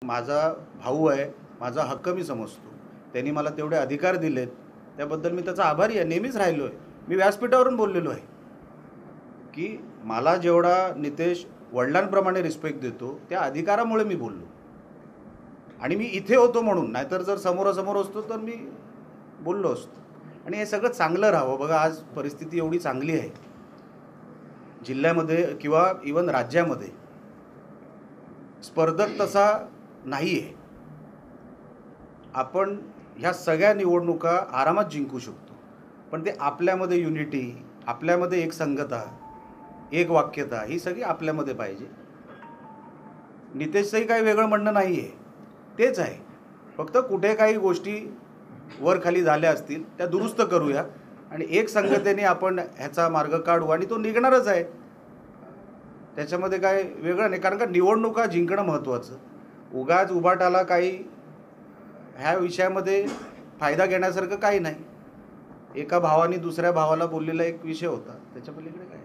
माझा भाऊ आहे, माझा हक्क मी समजतो. त्यांनी मला तेवढे अधिकार दिलेत, त्याबद्दल मी त्याचा आभारी आहे, नेहमीच राहिलो आहे. मी व्यासपीठावरून बोललेलो आहे की मला जेवढा नितेश वडिलांप्रमाणे रिस्पेक्ट देतो, त्या अधिकारामुळे मी बोललो. आणि मी इथे होतो म्हणून, नाहीतर जर समोरासमोर असतो तर मी बोललो असतो. आणि हे सगळं चांगलं राहावं. बघा, आज परिस्थिती एवढी चांगली आहे जिल्ह्यामध्ये किंवा इवन राज्यामध्ये. स्पर्धक तसा नाही आहे. आपण ह्या सगळ्या निवडणुका आरामात जिंकू शकतो, पण ते आपल्यामध्ये युनिटी, आपल्यामध्ये एकसंगता, एक वाक्यता ही सगळी आपल्यामध्ये पाहिजे. नितेशचंही काही वेगळं म्हणणं नाही आहे, तेच आहे. फक्त कुठे काही गोष्टी वर खाली झाल्या असतील त्या दुरुस्त करूया आणि एक संगतेने आपण ह्याचा मार्ग काढू आणि तो निघणारच आहे. त्याच्यामध्ये काय वेगळं नाही, कारण का निवडणुका जिंकणं महत्त्वाचं. उगाच उभाटाला काही ह्या विषयामध्ये फायदा घेण्यासारखं काही नाही. एका भावाने दुसऱ्या भावाला बोललेला एक विषय होता, त्याच्या पलीकडे काय.